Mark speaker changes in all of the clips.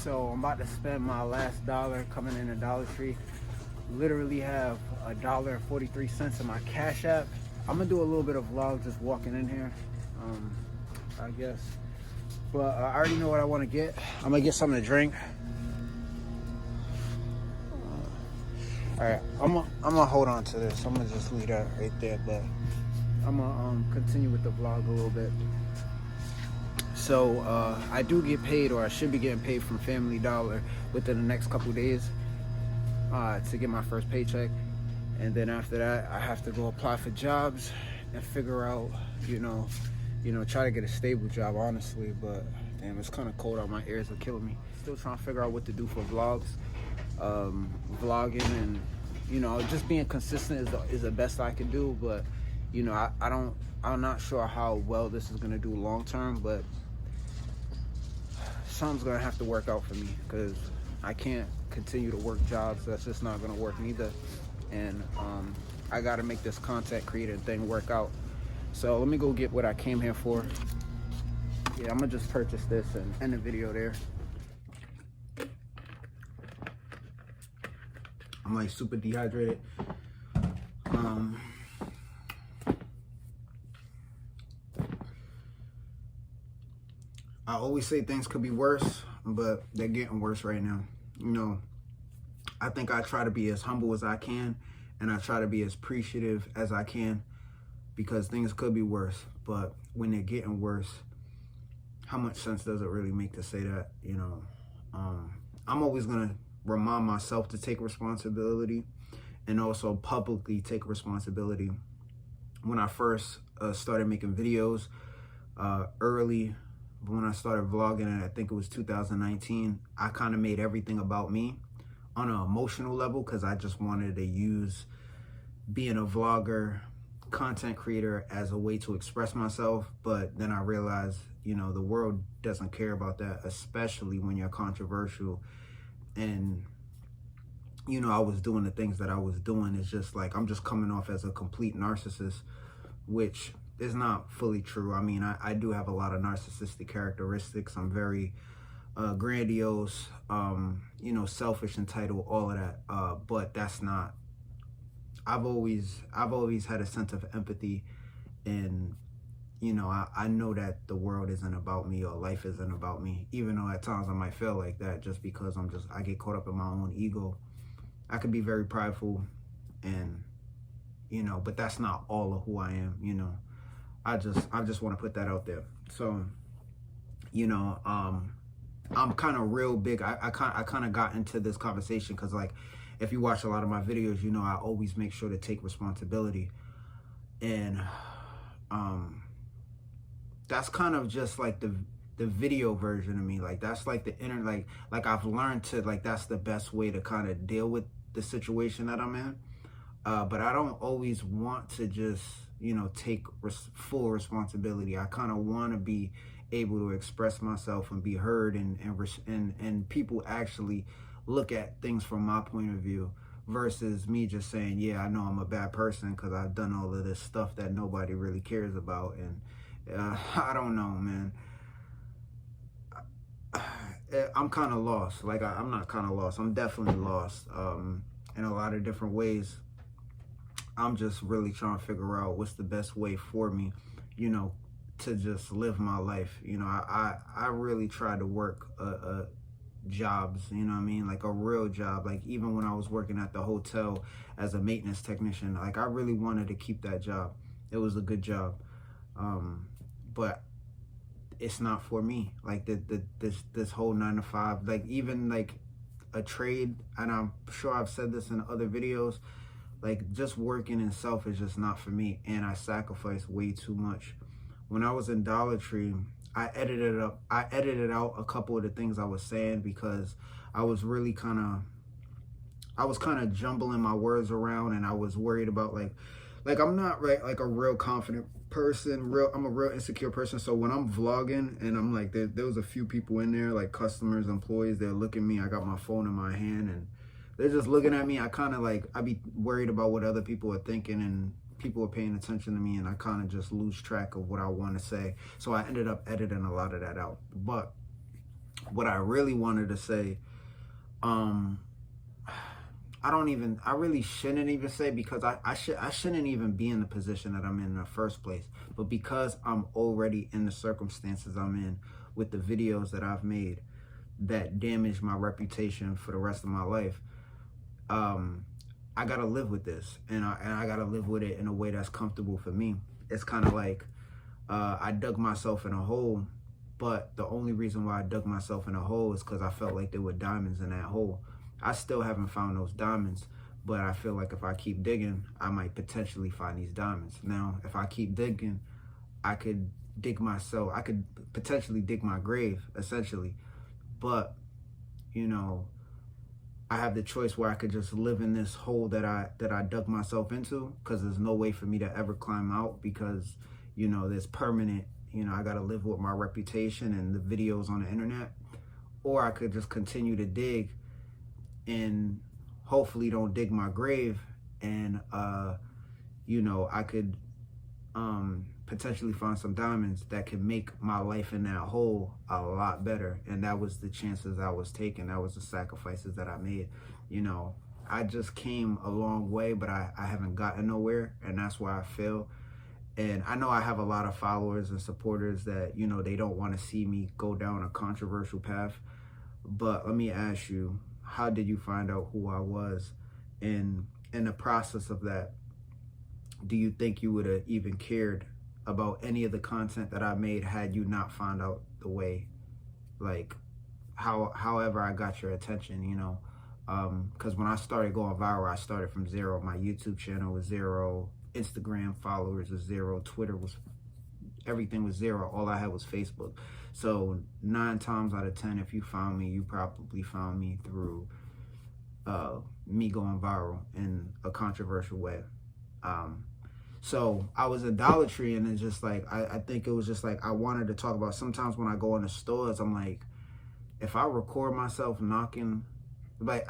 Speaker 1: So I'm about to spend my last dollar coming in a Dollar Tree. Literally have $1.43 in my Cash App. I'm gonna do a little bit of vlog just walking in here, I guess. But I already know what I want to get. I'm gonna get something to drink. All right, I'm gonna hold on to this. I'm gonna just leave that right there, but I'm gonna continue with the vlog a little bit. So I do get paid, or I should be getting paid from Family Dollar within the next couple days to get my first paycheck. And then after that, I have to go apply for jobs and figure out, try to get a stable job, honestly. But damn, it's kind of cold out. My ears are killing me. Still trying to figure out what to do for vlogs, vlogging, and just being consistent is the best I can do. But I'm not sure how well this is gonna do long term, but something's gonna have to work out for me, because I can't continue to work jobs. That's just not gonna work neither. And I gotta make this content creator thing work out. So let me go get what I came here for. Yeah, I'm gonna just purchase this and end the video there. I'm like super dehydrated. I always say things could be worse, but they're getting worse right now. I think I try to be as humble as I can, and I try to be as appreciative as I can, because things could be worse. But when they're getting worse, how much sense does it really make to say that? I'm always gonna remind myself to take responsibility, and also publicly take responsibility. When I first started making videos early, when I started vlogging, and I think it was 2019, I kind of made everything about me on an emotional level, because I just wanted to use being a vlogger, content creator, as a way to express myself. But then I realized, the world doesn't care about that, especially when you're controversial. And, I was doing the things that I was doing. It's just like, I'm just coming off as a complete narcissist, which is not fully true. I mean, I do have a lot of narcissistic characteristics. I'm very grandiose, selfish, entitled, all of that. But that's not, I've always had a sense of empathy, and, I know that the world isn't about me, or life isn't about me, even though at times I might feel like that, just because I get caught up in my own ego. I could be very prideful, and, but that's not all of who I am, I just want to put that out there. So, I'm kind of real big. I kind of got into this conversation because, like, if you watch a lot of my videos, I always make sure to take responsibility. And that's kind of just like the video version of me. Like, that's like the inner, like I've learned to, like, that's the best way to kind of deal with the situation that I'm in. But I don't always want to just, take full responsibility. I kind of want to be able to express myself and be heard, and people actually look at things from my point of view, versus me just saying, yeah, I know I'm a bad person because I've done all of this stuff that nobody really cares about. And I don't know, man. I'm kind of lost. Like, I'm not kind of lost. I'm definitely lost in a lot of different ways. I'm just really trying to figure out what's the best way for me, to just live my life. I really try to work jobs, like a real job. Like, even when I was working at the hotel as a maintenance technician, like, I really wanted to keep that job. It was a good job. But it's not for me. Like, this whole 9 to 5, like, even like a trade, and I'm sure I've said this in other videos, like, just working in self is just not for me, and I sacrifice way too much. When I was in Dollar Tree, I edited out a couple of the things I was saying, because I was really kind of jumbling my words around, and I was worried about like I'm not like a real confident person. I'm a real insecure person. So when I'm vlogging and I'm like, there was a few people in there, like customers, employees, they're looking at me. I got my phone in my hand and they're just looking at me. I kind of like, I be worried about what other people are thinking, and people are paying attention to me, and I kind of just lose track of what I want to say. So I ended up editing a lot of that out. But what I really wanted to say, um, I really shouldn't even say, because I shouldn't even be in the position that I'm in the first place. But because I'm already in the circumstances I'm in with the videos that I've made that damage my reputation for the rest of my life, I gotta live with this, and I gotta live with it in a way that's comfortable for me. It's kind of like I dug myself in a hole, but the only reason why I dug myself in a hole is because I felt like there were diamonds in that hole. I still haven't found those diamonds, but I feel like if I keep digging, I might potentially find these diamonds. Now, if I keep digging, I could I could potentially dig my grave, essentially. But, you know, I have the choice where I could just live in this hole that I dug myself into, because there's no way for me to ever climb out, because, you know, there's permanent, you know, I got to live with my reputation and the videos on the internet. Or I could just continue to dig and hopefully don't dig my grave, and you know, I could potentially find some diamonds that could make my life in that hole a lot better. And that was the chances I was taking. That was the sacrifices that I made. You know, I just came a long way, but I haven't gotten nowhere, and that's why I feel. And I know I have a lot of followers and supporters that, you know, they don't want to see me go down a controversial path. But let me ask you, how did you find out who I was? And in the process of that, do you think you would have even cared about any of the content that I made had you not found out the way, like, however I got your attention, you know? Because when I started going viral, I started from zero. My YouTube channel was zero, Instagram followers was zero, Twitter was, everything was zero. All I had was Facebook. So 9 times out of 10, if you found me, you probably found me through me going viral in a controversial way. So I was idolatry, and it's just like, I think it was just like, I wanted to talk about, sometimes when I go in the stores, I'm like, if I record myself knocking, like,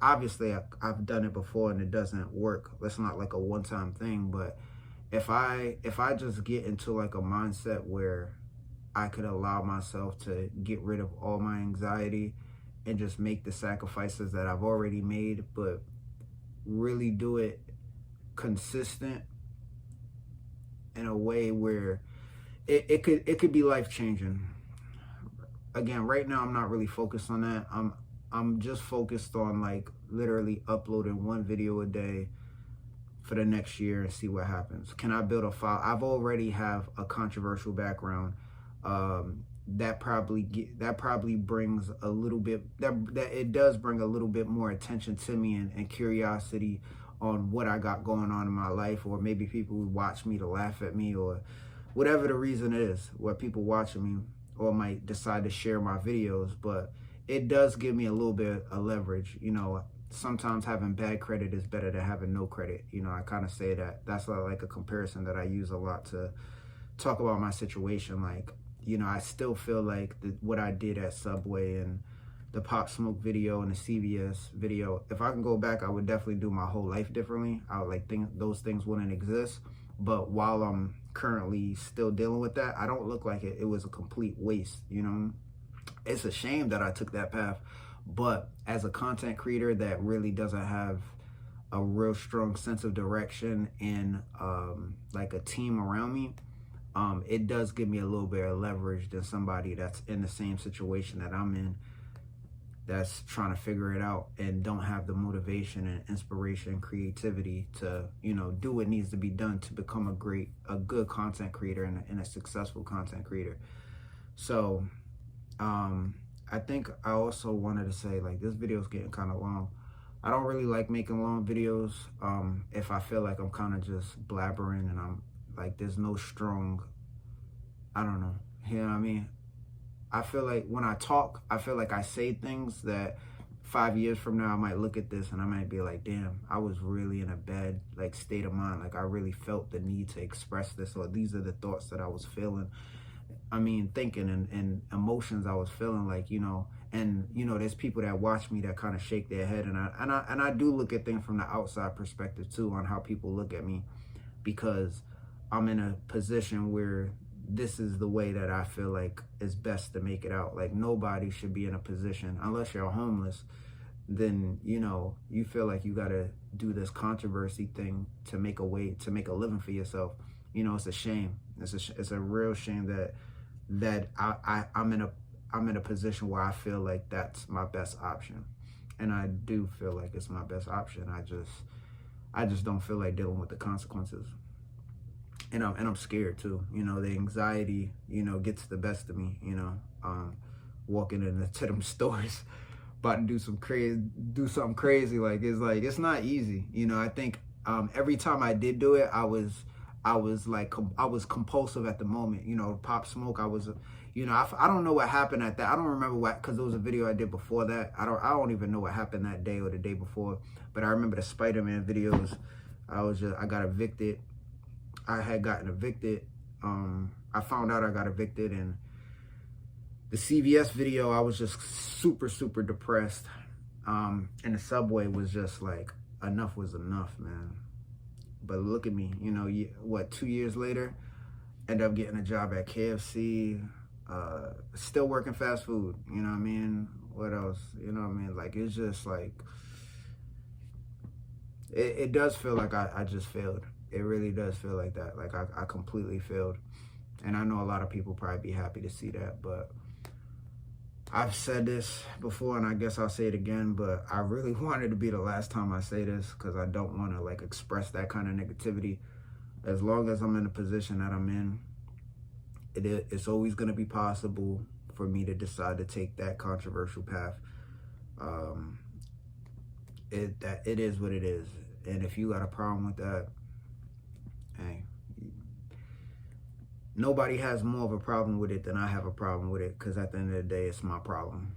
Speaker 1: obviously I've done it before and it doesn't work. That's not like a one-time thing. But if I just get into like a mindset where I could allow myself to get rid of all my anxiety and just make the sacrifices that I've already made, but really do it consistent in a way where it could be life-changing. Again, right now I'm not really focused on that. I'm just focused on like literally uploading 1 video a day for the next year and see what happens. Can I build a file? I've already have a controversial background. That probably brings a little bit, that it does bring a little bit more attention to me, and curiosity on what I got going on in my life, or maybe people who watch me to laugh at me, or whatever the reason is, where people watching me or might decide to share my videos. But it does give me a little bit of leverage. You know, sometimes having bad credit is better than having no credit. You know, I kind of say that. That's like a comparison that I use a lot to talk about my situation. Like, you know, I still feel like what I did at Subway and the Pop Smoke video and the CVS video, if I can go back, I would definitely do my whole life differently. I would like think those things wouldn't exist. But while I'm currently still dealing with that, I don't look like it was a complete waste, you know? It's a shame that I took that path. But as a content creator that really doesn't have a real strong sense of direction and like a team around me, it does give me a little bit of leverage than somebody that's in the same situation that I'm in, that's trying to figure it out and don't have the motivation and inspiration and creativity to, you know, do what needs to be done to become a good content creator and a successful content creator. So I think I also wanted to say, like, this video is getting kind of long. I don't really like making long videos if I feel like I'm kind of just blabbering and I'm like, there's no strong, I don't know, you know what I mean? I feel like when I talk, I feel like I say things that 5 years from now, I might look at this and I might be like, damn, I was really in a bad like state of mind. Like, I really felt the need to express this, or these are the thoughts that I was feeling. I mean, thinking and emotions I was feeling, like, you know. And, you know, there's people that watch me that kind of shake their head. And I do look at things from the outside perspective too, on how people look at me, because I'm in a position where this is the way that I feel like is best to make it out. Like, nobody should be in a position, unless you're homeless, then, you know, you feel like you got to do this controversy thing to make a living for yourself. You know, it's a shame. It's a real shame that I'm in a position where I feel like that's my best option. And I do feel like it's my best option. I just don't feel like dealing with the consequences. And I'm scared too. You know, the anxiety, you know, gets the best of me, you know. Walking into them stores about to do something crazy. Like, it's not easy. You know, I think every time I did do it, I was compulsive at the moment. You know, Pop Smoke, you know, I don't know what happened at that. I don't remember what, because there was a video I did before that. I don't even know what happened that day or the day before. But I remember the Spider-Man videos. I got evicted. I had gotten evicted. I found out I got evicted, and the CVS video, I was just super, super depressed. And the subway was just like, enough was enough, man. But look at me, you know, 2 years later, end up getting a job at KFC, still working fast food, you know what I mean? What else? You know what I mean? Like, it's just like, it does feel like I just failed. It really does feel like that. Like, I completely failed. And I know a lot of people probably be happy to see that, but I've said this before, and I guess I'll say it again, but I really want it to be the last time I say this, because I don't want to, like, express that kind of negativity. As long as I'm in the position that I'm in, it's always going to be possible for me to decide to take that controversial path. It is what it is. And if you got a problem with that, hey, nobody has more of a problem with it than I have a problem with it, because at the end of the day, it's my problem.